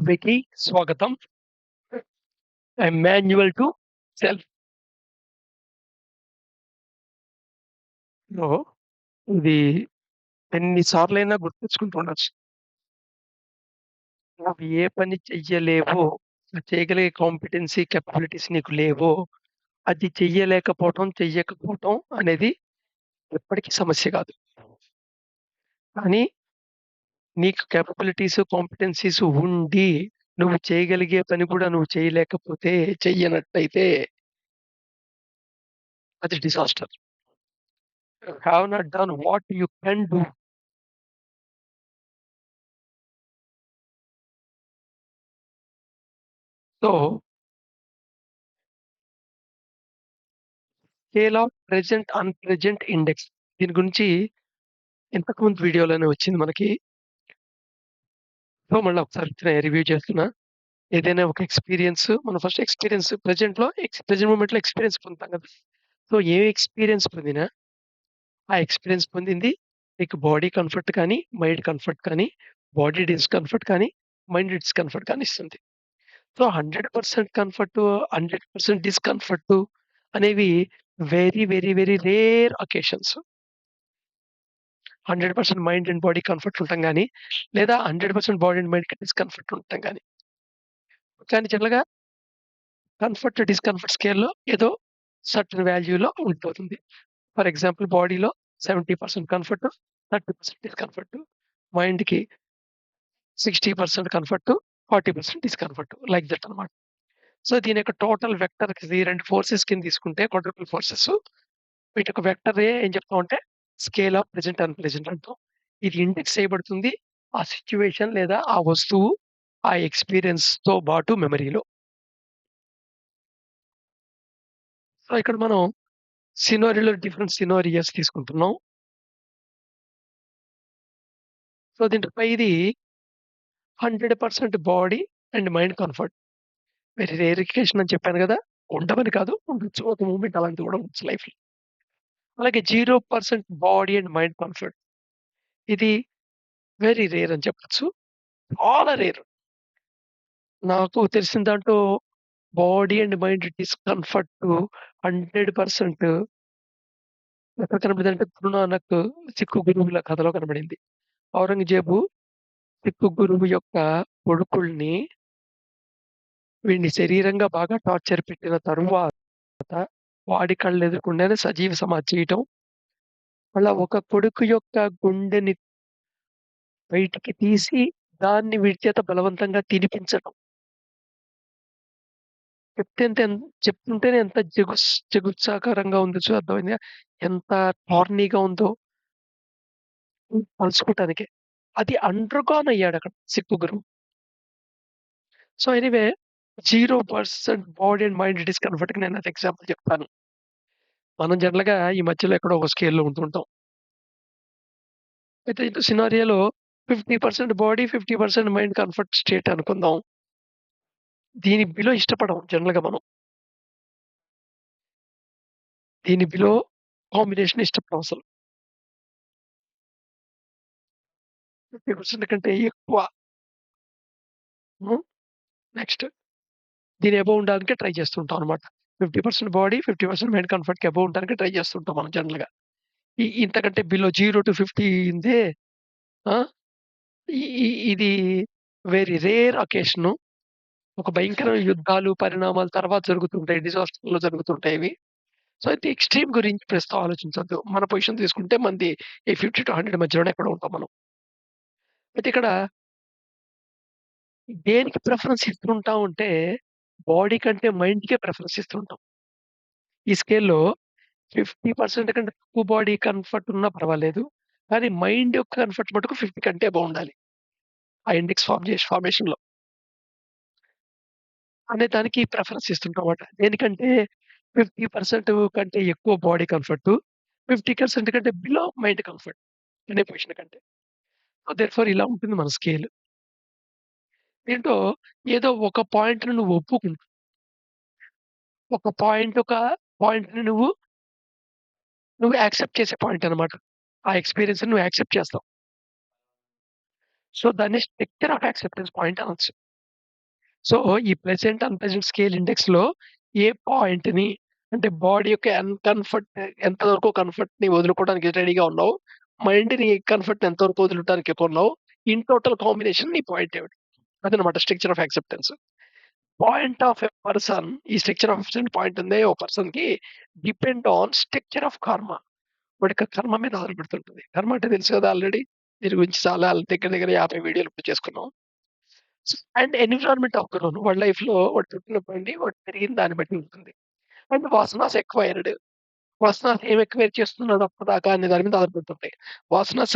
Wiki స్వాగతం. Manual to self. లో ఇది ఎన్ని సార్లైనా గుర్తుంచుకుంటూ ఉండొచ్చు. నువ్వు ఏ పని చెయ్యలేవో, చేయగలిగే కాంపిటెన్సీ, కేపబిలిటీస్ నీకు లేవో, అది చెయ్యకపోవటం అనేది ఎప్పటికి సమస్య కాదు. కానీ నీకు కేపబిలిటీస్, కాంపిటెన్సీస్ ఉండి, నువ్వు చేయగలిగే పని కూడా నువ్వు చేయలేకపోతే, చెయ్యనట్టయితే అది disaster. You have not done what you can do. So scale of present, unpresent index. దీని గురించి ఇంతకుముందు వీడియోలోనే వచ్చింది మనకి. సో, మళ్ళా ఒకసారి రివ్యూ చేస్తున్నా. ఏదైనా ఒక ఎక్స్‌పీరియన్స్ మనం ఫస్ట్ ప్రెజెంట్ మూమెంట్‌లో ఎక్స్‌పీరియన్స్ పొందుతాం కదా! సో, ఏ ఎక్స్‌పీరియన్స్ పొందినా, ఆ ఎక్స్‌పీరియన్స్ పొందింది నీకు బాడీ కంఫర్ట్ కానీ, మైండ్ కంఫర్ట్ కానీ, బాడీ డిస్కంఫర్ట్ కానీ, మైండ్ డిస్కంఫర్ట్ కానీ ఇస్తుంది. సో, 100% కంఫర్టు, 100% డిస్కంఫర్టు అనేవి very, very, very rare occasions. 100% mind and body comfort ఉంటాం గానీ, లేదా 100% బాడీ అండ్ మైండ్‌కి డిస్కంఫర్ట్ ఉంటాం గానీ. కానీ జనరల్‌గా కంఫర్ట్, డిస్కంఫర్ట్ స్కేల్‌లో ఏదో సర్టెన్ వాల్యూలో ఉండిపోతుంది. ఫర్ ఎగ్జాంపుల్ బాడీలో 70% కంఫర్ట్, 30% డిస్కంఫర్ట్. మైండ్‌కి 60% కంఫర్ట్, 40% డిస్కంఫర్ట్. లైక్ దట్ అన్నమాట. సో, దీని యొక్క టోటల్ వెక్టర్‌కి 2 ఫోర్సెస్ కింద తీసుకుంటే క్వాడ్రపుల్ ఫోర్సెస్. వీటి యొక్క వెక్టరే ఏం చెప్తామంటే స్కేల్ ఆఫ్ ప్రెజెంట్, అన్‌ప్రెజెంట్ అంటాం. ఇది ఇండెక్స్ చేయబడుతుంది ఆ సిట్యుయేషన్ లేదా ఆ వస్తువు, ఆ ఎక్స్‌పీరియన్స్‌తో బాటు మెమరీలో. సో, ఇక్కడ మనం డిఫరెంట్ సినారియోస్ తీసుకుంటున్నాం. సో, దీంట్లో ఇది 100% body and mind comfort. Very rare occasion అని చెప్పాను గదా! ఉండవని కాదు. ఉండొచ్చు. ఒక మూమెంట్ అలాంటిది కూడా ఉండొచ్చు లైఫ్‌లో. అలాగే 0% బాడీ అండ్ మైండ్ కంఫర్ట్. ఇది వెరీ రేర్ అని చెప్పొచ్చు. చాలా రేర్. నాకు తెలిసిన దాంట్లో బాడీ అండ్ మైండ్ డిస్కంఫర్ట్ 100% ఎక్కడ కనపడిందంటే 'గురు నానక్' సిక్కు గురువుల కథలో కనబడింది. ఔరంగజేబు సిక్కు గురువు యొక్క కొడుకుల్ని వీడిని శరీరంగా బాగా టార్చర్ పెట్టిన తరువాత వాడి కళ్ళెదురుగుండానే సజీవ సమాధి చేయటం. మళ్ళా ఒక కొడుకు యొక్క గుండెని బయటికి తీసి దాన్ని వీడి చేత బలవంతంగా తినిపించటం. చెప్తుంటేనే ఎంత జుగుప్సాకరంగా ఉందో అర్థమైందా? ఎంత టార్నీగా ఉందో తలుచుకోటానికే. అది అండర్‌గాన్ అయ్యాడక్కడ సిక్కు గురువు. So, anyway 0% body and mind డిస్కంఫర్ట్‌కి నేనది ఎగ్జాంపుల్ చెప్తాను. మనం జనరల్‌గా ఈ మధ్యలో ఎక్కడో ఒక స్కేల్‌లో ఉంటుంటాం. అయితే ఈ సినారియోలో 50% బాడీ, 50% మైండ్ కంఫర్ట్ స్టేట్ అనుకుందాం. దీని బిలో ఇష్టపడం జనరల్‌గా మనం. దీని బిలో కాంబినేషన్ ఇష్టపడం అసలు. 50% కంటే ఎక్కువ. హ్మ్. నెక్స్ట్ దీని అబోవ్ ఉండడానికే ట్రై చేస్తుంటాం అన్నమాట. 50% బాడీ, 50% మైండ్ కంఫర్ట్‌కి అబోవ్ ఉండడానికి ట్రై చేస్తుంటాం మనం జనరల్‌గా. ఇంతకంటే బిలో 0-50 ఉందే ఆ! ఇ ఇ ఇది వెరీ రేర్ అకేషను. ఒక భయంకరమైన యుద్ధాలు, పరిణామాలు తర్వాత జరుగుతుంటాయి. డిజాస్టర్‌లో జరుగుతుంటాయి ఇవి. సో, అయితే ఎక్స్‌ట్రీమ్ గురించి ప్రస్తుతం ఆలోచించొద్దు. మన పొజిషన్ తీసుకుంటే మనది ఈ 50-100 మధ్యలోనే ఎక్కడో ఉంటాం మనం. అయితే ఇక్కడ దేనికి ప్రిఫరెన్స్ ఇస్తుంటాం అంటే, బాడీ కంటే మైండ్‌కే ప్రిఫరెన్స్ ఇస్తుంటాం. ఈ స్కేల్‌లో 50% కంటే తక్కువ బాడీ కంఫర్ట్ ఉన్నా పర్వాలేదు. కానీ మైండ్ యొక్క కంఫర్ట్ మటుకు 50 కంటే అబోవ్ ఉండాలి. ఆ ఇండెక్స్ ఫార్మేషన్‌లో. అనే దానికి ప్రిఫరెన్స్ ఇస్తుంటామన్నమాట. దేనికంటే 50% కంటే ఎక్కువ బాడీ కంఫర్టు, 50% కంటే బిలో మైండ్ కంఫర్ట్ అనే పొజిషన్ కంటే. సో, దేర్‌ఫోర్ ఇలా ఉంటుంది మన స్కేల్. దీంట్లో ఏదో ఒక పాయింట్‌ని నువ్వు ఒప్పుకుంటావు. ఒక పాయింట్‌ని నువ్వు యాక్సెప్ట్ చేసే పాయింట్ అన్నమాట. ఆ ఎక్స్‌పీరియన్స్‌ని నువ్వు యాక్సెప్ట్ చేస్తావు. సో, దాన్ని స్ట్రక్చర్ ఆఫ్ యాక్సెప్టెన్స్ పాయింట్ అనొచ్చు. సో, ఈ ప్లెజెంట్, అన్‌ప్లెజెంట్ స్కేల్ ఇండెక్స్‌లో ఏ పాయింట్‌ని అంటే బాడీ యొక్క ఎంత వరకు కంఫర్ట్‌ని వదులుకోవడానికి రెడీగా ఉన్నావు? మైండ్‌ని కంఫర్ట్‌ని ఎంత వరకు వదులటానికి ఎక్కువున్నావు? ఇన్ టోటల్ కాంబినేషన్ నీ పాయింట్ ఏమిటి? అదనమాట structure of acceptance. Point of a person ఈ స్ట్రక్చర్ ఆఫ్ యాక్సెప్టెన్స్ పాయింట్ ఉందే ఓ పర్సన్‌కి డిపెండ్ ఆన్ స్ట్రక్చర్ ఆఫ్ కర్మ. వాడి యొక్క కర్మ మీద ఆధారపడుతుంటది. కర్మ అంటే తెలుసు కదా ఆల్రెడీ. దీని గురించి చాలా దగ్గర దగ్గర 50 వీడియోలు ఇప్పుడు చేసుకున్నాం. అండ్ ఎన్విరాన్మెంట్ ఆఫ్ గ్రోన్ వాడి లైఫ్‌లో వాడు పుట్టినప్పటి వాడు పెరిగిన దాన్ని బట్టి ఉంటుంది. And వాసనాస్ acquired. వాసనాస్ ఏం ఎక్వైర్ చేస్తున్నాడు అప్పటిదాకా అనే దాని మీద ఆధారపడుతుంటాయి. వాసనాస్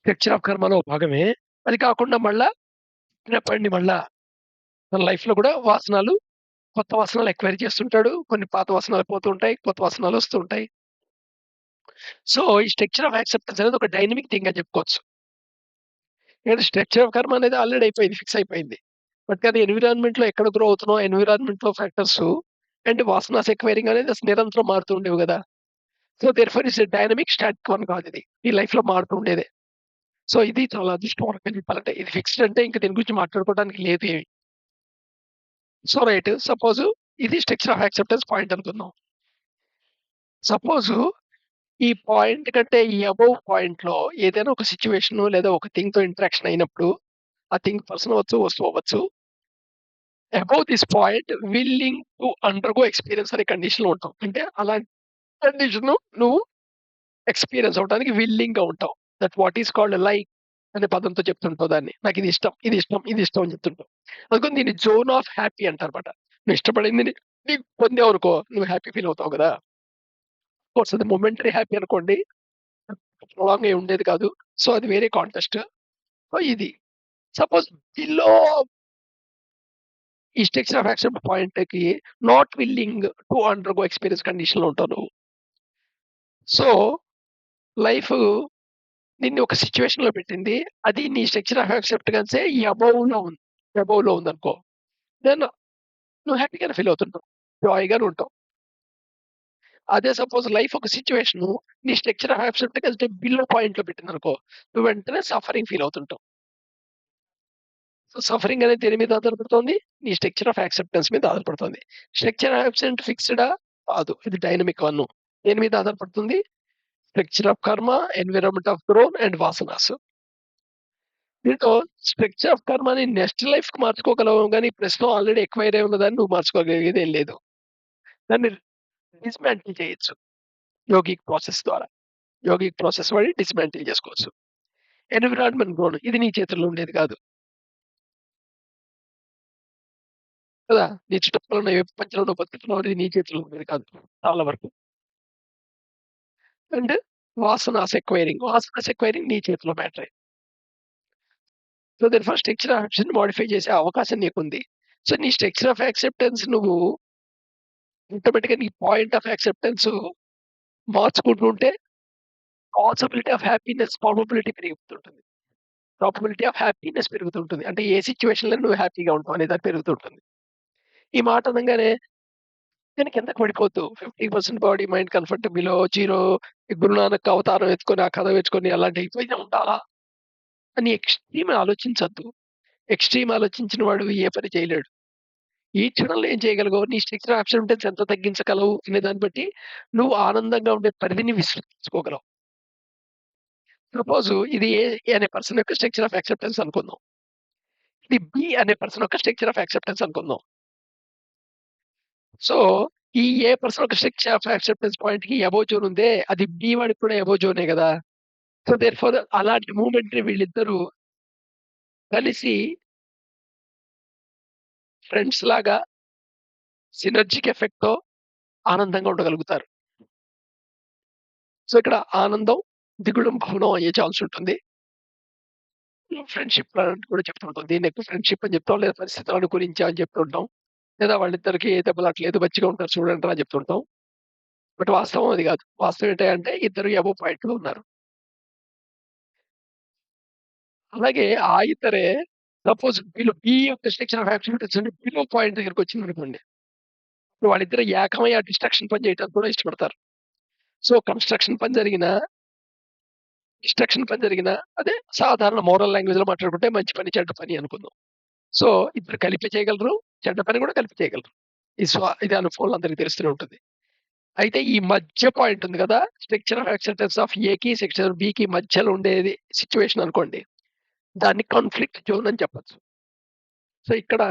స్ట్రక్చర్ ఆఫ్ కర్మలో భాగమే. అది కాకుండా మళ్ళా పుట్టినప్పటి మళ్ళా తన లైఫ్‌లో కూడా కొత్త వాసనాలు ఎక్వైర్ చేస్తుంటాడు. కొన్ని పాత వాసనాలు పోతూ ఉంటాయి. కొత్త వాసనాలు వస్తూ ఉంటాయి. సో, ఈ స్ట్రక్చర్ ఆఫ్ యాక్సెప్టెన్స్ అనేది ఒక డైనమిక్ థింగ్ అని చెప్పుకోవచ్చు. ఏదో స్ట్రక్చర్ ఆఫ్ కర్మ అనేది ఆల్రెడీ అయిపోయింది. ఫిక్స్ అయిపోయింది. బట్ కానీ ఎన్విరాన్మెంట్‌లో ఎక్కడ గ్రో అవుతున్నాం, ఎన్విరాన్మెంట్‌లో ఫ్యాక్టర్సు అండ్ వాసనాస్ ఎక్వైరింగ్ అనేది అసలు నిరంతరం మారుతూ ఉండేవి గదా! So, therefore it's a dynamic static one కాదిది. ఈ లైఫ్‌లో మారుతూ ఉండేదే. సో, ఇది చాలా అదృష్టం ఒక రకంగా చెప్పాలంటే. ఇది ఫిక్స్డ్ అంటే ఇంక దీని గురించి మాట్లాడుకోవడానికి లేదు ఏమి. సో, రైట్ సపోజ్ ఇది స్ట్రక్చర్ ఆఫ్ యాక్సెప్టెన్స్ పాయింట్ అనుకుందాం. సపోజు ఈ పాయింట్ కంటే ఈ అబోవ్ పాయింట్‌లో ఏదైనా ఒక సిట్యుయేషను లేదా ఒక థింగ్‌తో ఇంటరాక్షన్ అయినప్పుడు, ఆ థింగ్ పర్సన్ అవ్వచ్చు, వస్తువు అవ్వచ్చు. Above this point willing to undergo experience అనే కండిషన్‌లో ఉంటాం. అంటే అలాంటి కండిషను నువ్వు ఎక్స్‌పీరియన్స్ అవ్వడానికి విల్లింగ్‌గా ఉంటావు. That what is called like అనే పదంతో చెప్తుంటావు దాన్ని. నాకిది ఇష్టం, ఇది ఇష్టం, ఇది ఇష్టం అని చెప్తుంటావు. అందుకని దీన్ని జోన్ ఆఫ్ హ్యాపీ అంటారన్నమాట. నువ్వు ఇష్టపడింది నీకు పొందావనుకో నువ్వు హ్యాపీ ఫీల్ అవుతావు గదా! కోర్స్ అది మొమెంటరీ హ్యాపీ అనుకోండి. లాంగ్ ఏమి ఉండేది కాదు. సో, అది వేరే కాంటెస్ట్. సో, ఇది. సపోజ్ బిలో ఈ స్ట్రక్చర్ ఆఫ్ యాక్సెప్ట్ పాయింట్‌కి not willing to undergo experience కండిషన్‌లో ఉంటావు నువ్వు. సో, లైఫు నిన్ను ఒక సిట్యుయేషన్‌లో పెట్టింది. అది నీ స్ట్రక్చర్ ఆఫ్ యాక్సెప్టెన్సే ఈ అబోవ్‌లో ఉందనుకో. దెన్ నువ్వు హ్యాపీగానే ఫీల్ అవుతుంటావు. జాయ్‌గానే ఉంటావు. అదే సపోజ్ లైఫ్ ఒక సిట్యుయేషను నీ స్ట్రక్చర్ ఆఫ్ యాక్సెప్టెన్స్ బిలో పాయింట్‌లో పెట్టిందనుకో. నువ్వు వెంటనే సఫరింగ్ ఫీల్ అవుతుంటావు. సో, సఫరింగ్ అనేది దేని మీద ఆధారపడుతోంది? నీ స్ట్రక్చర్ ఆఫ్ యాక్సెప్టెన్స్ మీద ఆధారపడుతుంది. స్ట్రక్చర్ యాబ్సెంట్ ఫిక్స్‌డా? కాదు. ఇది డైనమిక్ వన్ను. దేని మీద ఆధారపడుతుంది? Structure of karma, environment of growth and vasanas. దీంట్లో స్ట్రక్చర్ ఆఫ్ కర్మని నెక్స్ట్ లైఫ్‌కి మార్చుకోగలము గానీ, ప్రస్తుతం ఆల్రెడీ ఎక్వైర్ అయి ఉన్నదాన్ని నువ్వు మార్చుకోగలిగేదేం లేదు. దాన్ని డిస్మాంటిల్ చేయొచ్చు. యోగిక్ ప్రాసెస్ ద్వారా. యోగిక్ ప్రాసెస్ వాడి డిస్మాంటిల్ చేసుకోవచ్చు. ఎన్విరాన్మెంట్ గ్రోత్ ఇది నీ చేతుల్లో ఉండేది కాదు. కదా! నీ చుట్టుపక్కల ఉన్న ఏ ప్రపంచంలో నువ్వు బతుకుతున్నావు అనేది నీ చేతుల్లో ఉండేది కాదు. చాలా వరకు. అండ్ వాసనాస్ ఎక్వైరింగ్ నీ చేతిలో మ్యాటరే. So, therefore structure of action modify చేసే అవకాశం నీకుంది. సో, నీ స్ట్రక్చర్ ఆఫ్ యాక్సెప్టెన్స్ నువ్వు ఆటోమేటిక్‌గా నీ పాయింట్ ఆఫ్ యాక్సెప్టెన్స్ మార్చుకుంటూ ఉంటే ప్రాబబిలిటీ పెరుగుతుంటుంది. ప్రాబబిలిటీ ఆఫ్ హ్యాపీనెస్ పెరుగుతుంటుంది. అంటే ఏ సిట్యుయేషన్‌లో నువ్వు హ్యాపీగా ఉంటావు అనే దాన్ని పెరుగుతుంటుంది. ఈ మాట అనంగానే నేను కిందకి పడిపోద్దు. 50% body mind comfort below 0 Guru Nanak అవతారం ఎత్తుకొని, ఆ కథ తెచ్చుకొని అలాంటి అయిపోయి ఉండాలా అని ఎక్స్‌ట్రీమ్ ఆలోచించొద్దు. ఎక్స్‌ట్రీమ్ ఆలోచించిన వాడు ఏ పని చేయలేడు. ఈ క్షణంలో ఏం చేయగలగవు? నీ స్ట్రక్చర్ అబ్సెంటెన్స్ ఎంత తగ్గించగలవు అనే దాన్ని బట్టి నువ్వు ఆనందంగా ఉండే పరిధిని విస్తరించుకోగలవు. సపోజ్ ఇది ఏ అనే పర్సన్ యొక్క స్ట్రక్చర్ ఆఫ్ యాక్సెప్టెన్స్ అనుకుందాం. ఇది బి అనే పర్సన్ యొక్క స్ట్రక్చర్ ఆఫ్ యాక్సెప్టెన్స్ అనుకుందాం. సో, ఈ ఏ పర్సన్ యొక్క స్ట్రక్చర్ ఆఫ్ యాక్సెప్టెన్స్ పాయింట్‌కి అబోవ్ జోన్ ఉందే, అది బి వాడికి కూడా అబోవ్ జోనే గదా! సో, దేర్‌ఫోర్ అలాంటి మూవ్‌మెంట్‌ని వీళ్ళిద్దరూ కలిసి ఫ్రెండ్స్ లాగా సినర్జిక్ ఎఫెక్ట్‌తో ఆనందంగా ఉండగలుగుతారు. సో, ఇక్కడ ఆనందం, దిగుడం, భవనం అయ్యే ఛాన్స్ ఉంటుంది. ఫ్రెండ్‌షిప్ అని కూడా చెప్తుంటాం. దీన్ని ఎక్కువ ఫ్రెండ్‌షిప్ అని చెప్తాం. లేదా పరిస్థితుల అనుకూలించా అని చెప్తుంటాం. లేదా వాళ్ళిద్దరికీ దెబ్బలాటలేదు మంచిగా ఉంటారు చూడండిరా అని చెప్తుంటాం. బట్ వాస్తవం అది గాదు. వాస్తవం ఏంటంటే ఇద్దరు అబోవ్ పాయింట్‌లో ఉన్నారు. అలాగే ఆ ఇద్దరే సపోజ్ బి యొక్క సెక్షన్ ఆఫ్ యాక్టివిటీస్ అంటే బిలో పాయింట్ దగ్గరికొచ్చిందనుకోండి. ఇప్పుడు వాళ్ళిద్దరు ఏకమై ఆ డిస్ట్రక్షన్ పని చేయడానికి కూడా ఇష్టపడతారు. సో, డిస్ట్రక్షన్ పని జరిగినా అదే సాధారణ మోరల్ లాంగ్వేజ్‌లో మాట్లాడుకుంటే మంచి పని, చెడ్డ పని అనుకుందాం. సో, ఇద్దరు కలిపి చేయగలరు. చెడ్డ పని గూడా కలిపి చేయగలరు. ఇది అనుభవంలో అందరికి తెలుస్తూనే ఉంటుంది. అయితే ఈ మధ్య పాయింట్ ఉంది గదా! స్ట్రక్చర్ ఆఫ్ యాక్సెప్టెన్స్ ఆఫ్ ఏకి, సెక్షన్ బికి మధ్యలో ఉండేది సిట్యుయేషన్ అనుకోండి. దాన్ని కాన్‌ఫ్లిక్ట్ జోన్ అని చెప్పొచ్చు. సో, ఇక్కడ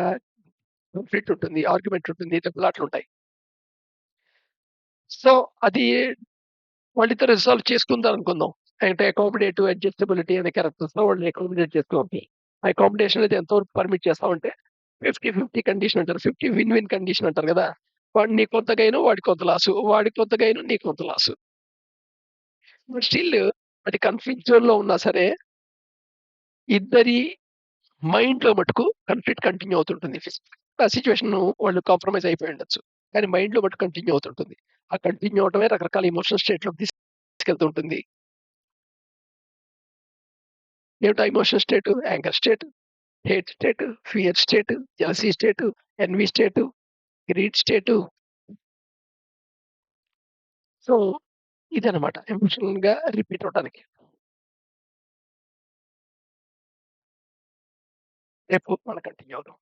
కాన్‌ఫ్లిక్ట్ ఉంటుంది. ఆర్గ్యుమెంట్ ఉంటుంది. దెబ్బలాటలుంటాయి. సో, అది వాళ్ళిద్దరు రిసాల్వ్ చేసుకుందారనుకుందాం. అంటే అకామిడేటివ్ అడ్జస్టబిలిటీ అనే క్యారెక్టర్స్‌లో వాళ్ళని అకామిడేట్ చేసుకోవాలి. ఆ అకామిడేషన్ అనేది ఎంతవరకు పర్మిట్ చేస్తామంటే 50, 50 కండిషన్ అంటారు. 50 విన్ విన్ కండిషన్ అంటారు గదా! వాడు నీకు కొంత గెయిను, వాడికి కొంత లాసు. వాడికి కొంత గెయిను, నీకు కొంత లాసు. బట్ స్టిల్ అది కన్‌ఫ్లిక్ట్ జోన్‌లో ఉన్నా సరే, ఇద్దరి మైండ్‌లో మటుకు కాన్ఫ్లిక్ట్ కంటిన్యూ అవుతుంటుంది. ఆ సిట్యుయేషను వాళ్ళు కాంప్రమైజ్ అయిపోయి ఉండొచ్చు. కానీ మైండ్‌లో మటుకు కంటిన్యూ అవుతుంటుంది. ఆ కంటిన్యూ అవ్వడమే రకరకాల ఎమోషనల్ స్టేట్‌లోకి తీసుకెళ్తూ ఉంటుంది. ఏమిటా ఎమోషనల్ స్టేటు? యాంగర్ స్టేట్, హేట్ స్టేటు, ఫియర్ స్టేటు, జెలసీ స్టేటు, ఎన్వీ స్టేటు, గ్రీడ్ స్టేటు. సో, ఇదనమాట ఎమోషనల్‌గా రిపీట్ అవ్వటానికి. రేపు మళ్ళా కంటిన్యూ అవుదాం.